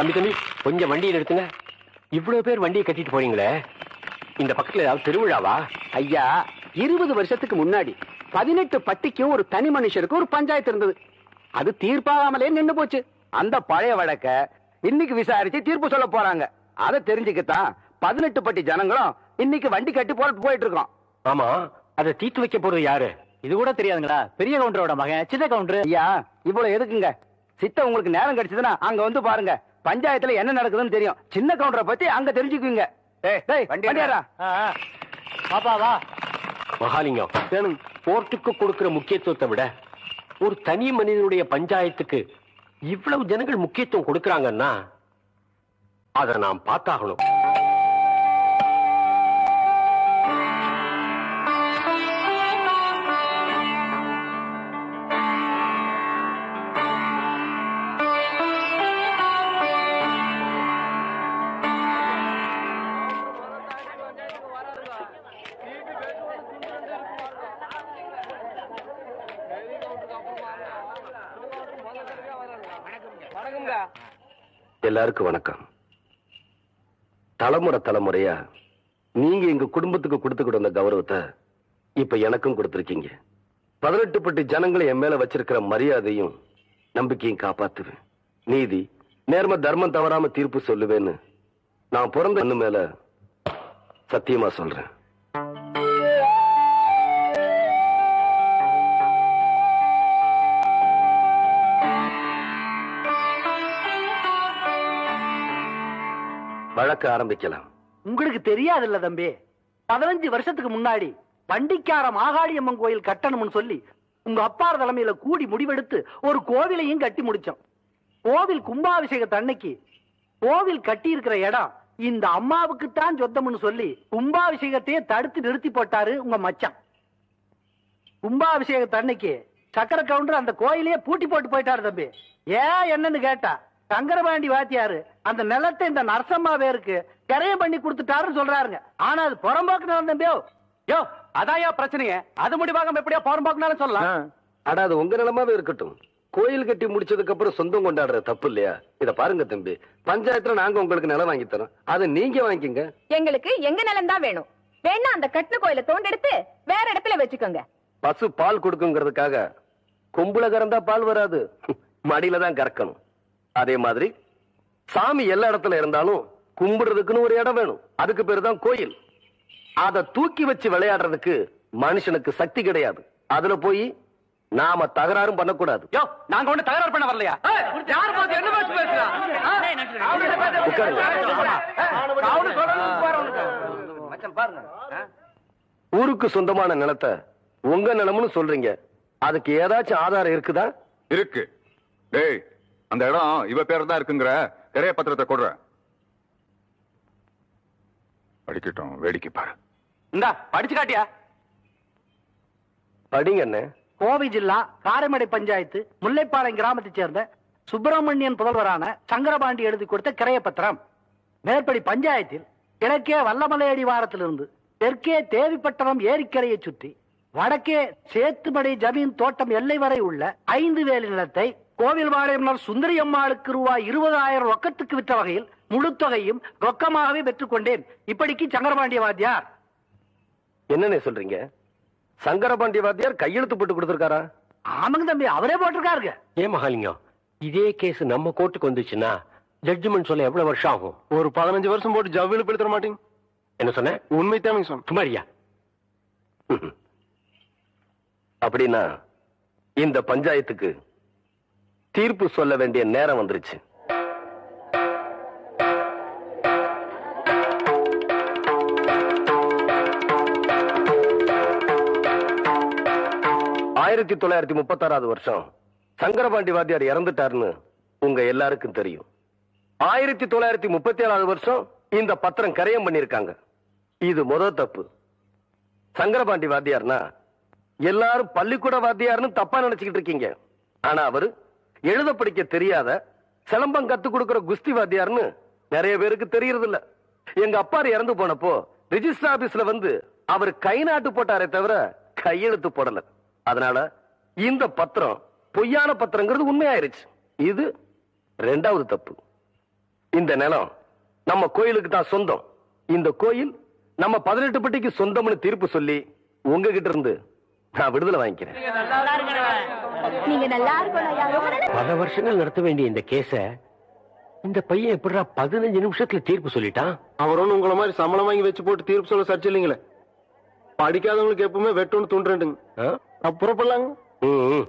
தம்பி தம்பி கொஞ்சம் வண்டியை நிறுத்துங்க. இவ்வளவு பேர் வண்டியை கட்டிட்டு போறீங்களே, இந்த பக்கத்துல ஏதாவது திருவிழாவா? ஐயா, 20 வருஷத்துக்கு முன்னாடி 18 பட்டிக்கும் ஒரு தனி மனுஷருக்கு ஒரு பஞ்சாயத்து இருந்தது. அது தீர்ப்பாகாமலே நின்னு போச்சு. அந்த பழைய வழக்க இன்னைக்கு விசாரிச்சு தீர்ப்பு சொல்ல போறாங்க. அதை தெரிஞ்சுக்கத்தான் 18 பட்டி ஜனங்களும் இன்னைக்கு வண்டி கட்டி போயிட்டு இருக்கோம். ஆமா, அதை தீர்த்து வைக்க போறது யாரு? இது கூட தெரியாதுங்களா? பெரிய கவுண்டரோட மகன் சின்ன கவுண்டர். ஐயா, இவ்வளவு எதுக்குங்க? சித்த உங்களுக்கு நேரம் கிடைச்சதுன்னா அங்க வந்து பாருங்க. பஞ்சாயத்துல என்ன நடக்குதுன்னு தெரியும். சின்ன கவுண்டரை பத்தி அங்க தெரிஞ்சுக்குவீங்க. மகாலிங்கம், கோர்ட்டுக்கு கொடுக்கிற முக்கியத்துவத்தை விட ஒரு தனி மனிதனுடைய பஞ்சாயத்துக்கு இவ்வளவு ஜனங்கள் முக்கியத்துவம் கொடுக்கறாங்கன்னா அதை நாம் பார்த்தாகணும். எல்லாருக்கும் வணக்கம். தலைமுறையா நீங்க எங்க குடும்பத்துக்கு கொடுத்துக்கிட்டு வந்த கௌரவத்தை இப்ப எனக்கும் கொடுத்திருக்கீங்க. 18 பட்டி ஜனங்களை என் மேல வச்சிருக்கிற மரியாதையும் நம்பிக்கையும் காப்பாத்துவேன். நீதி நேர்ம தர்மம் தவறாம தீர்ப்பு சொல்லுவேன்னு நான் பிறந்த அண்ணு மேல சத்தியமா சொல்றேன். வழக்க ஆரம்பிக்கலாம். உங்களுக்கு தெரியாதுல்ல தம்பி, 15 வருஷத்துக்கு முன்னாடி வண்டிக்கார மாகாளியம்மன் கோயில் கட்டணும்னு சொல்லி உங்க அப்பார் தலைமையில கூடி முடிவெடுத்து ஒரு கோவிலையும் கட்டி முடிச்சோம். கோவில் கும்பாபிஷேகத்து அன்னைக்கு கோவில் கட்டி இருக்கிற இடம் இந்த அம்மாவுக்கு தான் சொந்தம்னு சொல்லி கும்பாபிஷேகத்தையே தடுத்து நிறுத்தி போட்டாரு உங்க மச்சான். கும்பாபிஷேகத்து அன்னைக்கு சக்கர கவுண்டர் அந்த கோயிலையே பூட்டி போட்டு போயிட்டாரு தம்பி. ஏன் என்னன்னு கேட்டா, சங்கரபாண்டி வாத்தியாரு அந்த நிலத்தை இந்த நரசம்மா பேருக்கு கரையம் பண்ணி கொடுத்துட்டாருன்னு சொல்றாருங்க. ஆனா அது புறம்போக்கு நிலம் தம்பியோ. யோ, அதாயா பிரச்சனையே. அது முடிவாக எப்படியா புறம்போக்குனாலும் சொல்லலாம். ஆனா அது உங்க நிலமாவே இருக்கட்டும். கோயில் கட்டி முடிச்சதுக்கு அப்புறம் சொந்தம் கொண்டாடுற தப்பு இல்லையா? இத பாருங்க தம்பி, பஞ்சாயத்துல நாங்க உங்களுக்கு நிலம் வாங்கி தரோம், அதை நீங்க வாங்கிக்கங்க. எங்களுக்கு எங்க நிலம் தான் வேணும். வேணா அந்த கட்டின கோயிலை தோண்டெடுத்து வேற இடத்துல வச்சுக்கோங்க. பசு பால் கொடுக்குங்கிறதுக்காக கொம்புல கறந்தா பால் வராது, மடியில தான் கறக்கணும். அதே மாதிரி சாமி எல்லா இடத்துல இருந்தாலும் கும்பிடுறதுக்குன்னு ஒரு இடம் வேணும். அதுக்கு பேரு தான் கோயில். அதை தூக்கி வச்சு விளையாடுறதுக்கு மனுஷனுக்கு சக்தி கிடையாது. அதுல போய் நாம தகராறும் பண்ணக்கூடாது. நாங்க ஒண்ணு தகராறு பண்ண வரலையா? ஊருக்கு சொந்தமான நிலத்தை உங்க நிலம்னு சொல்றீங்க, அதுக்கு ஏதாச்சும் ஆதாரம் இருக்குதா? இருக்கு. டேய், அந்த இடம் இவ பேர் தான் இருக்குங்கிற கிரைய பத்திரத்தை கொடுற. படிக்கட்டும், வேடிக்கை பாரு. இந்தா படிச்சு காட்டியா? படிங்க அண்ணே. கோவை ஜில்லா காரைமடை பஞ்சாயத்து முல்லைப்பாளையம் கிராமத்தை சேர்ந்த சுப்பிரமணியன் புதல்வரான சங்கரபாண்டி எழுதி கொடுத்த கிரைய பத்திரம். மேற்படி பஞ்சாயத்தில் கிழக்கே வல்லமலையடி வாரத்திலிருந்து தெற்கே தேவிப்பட்டணம் ஏரிக்கரையை சுற்றி வடக்கே சேத்துமடை ஜமீன் தோட்டம் எல்லை வரை உள்ள 5 வேலி நிலத்தை கோவில் வாழையம்னர் சுந்தரி அம்மாளுக்கு ரூபாய் 20,000 ரொக்கத்துக்கு விற்ற வகையில் முழு தொகையும் ரொக்கமாகவே பெற்றுக் கொண்டேன். இப்படிக்கு சங்கரபாண்டிய வாத்தியார். என்னன்னு சொல்றீங்க? சங்கரபாண்டிய வாத்தியார் கையெழுத்து போட்டு கொடுத்திருக்காரா? ஆமாங்க தம்பி, அவரே போட்டிருக்காருங்க. ஏன் மகாலிங்கம், இதே கேஸ் நம்ம கோர்ட்டுக்கு வந்துச்சுன்னா ஜட்ஜ்மெண்ட் சொல்ல எவ்வளவு வருஷம் ஆகும்? ஒரு 15 வருஷம் போட்டு ஜவ்வில போய் தர மாட்டீங்க. என்ன சொன்ன? உண்மை தான் சொன்ன. சுமாரியா? அப்படின்னா இந்த பஞ்சாயத்துக்கு தீர்ப்பு சொல்ல வேண்டிய நேரம் வந்துருச்சு. ஆயிரத்தி 1936 வருஷம் சங்கரபாண்டி வாத்தியார் இறந்துட்டாருன்னு உங்க எல்லாருக்கும் தெரியும். 1937 வருஷம் இந்த பத்திரம் கரையம் பண்ணிருக்காங்க. இது முதல் தப்பு. சங்கரபாண்டி வாத்தியார்னா எல்லாரும் பள்ளிக்கூட வாத்தியார்னு தப்பா நினைச்சுக்கிட்டு இருக்கீங்க. ஆனா அவரு எழுத படிக்க தெரியாத சிலம்பம் கத்து கொடுக்கிற குஸ்தி வாத்தியார்னு நிறைய பேருக்கு தெரியறது இல்ல. எங்க அப்பா இறந்து போனப்போ ரிஜிஸ்டர் ஆபீஸ்ல வந்து அவர் கை நாட்டு போட்டாரே தவிர கையெழுத்து போடல. அதனால இந்த பத்திரம் பொய்யான பத்திரங்கிறது உண்மையாயிருச்சு. இது 2வது தப்பு. இந்த நிலம் நம்ம கோயிலுக்கு தான் சொந்தம். இந்த கோயில் நம்ம 18 பட்டிக்கு சொந்தம்னு தீர்ப்பு சொல்லி உங்ககிட்ட இருந்து நான் விடுதலை வாங்கிக்கிறேன். நீங்க நல்லா இருக்கணும் ஐயா. ரொம்ப நல்லா- பல வருஷங்கள் நடத்த வேண்டிய இந்த கேஸ இந்த பையன் எப்படிடா 15 நிமிஷத்துல தீர்ப்பு சொல்லிட்டான்? அவர் ஒண்ணு உங்களை மாதிரி சம்பளம் வாங்கி வச்சு போட்டு தீர்ப்பு சொல்ல சர்ச்சை இல்லைங்களே. படிக்காதவங்களுக்கு எப்பவுமே வெட்டோன்னு தூண்டுறேன்டுங்க. ஆ? புறப்படலாங்க. ம், ம்.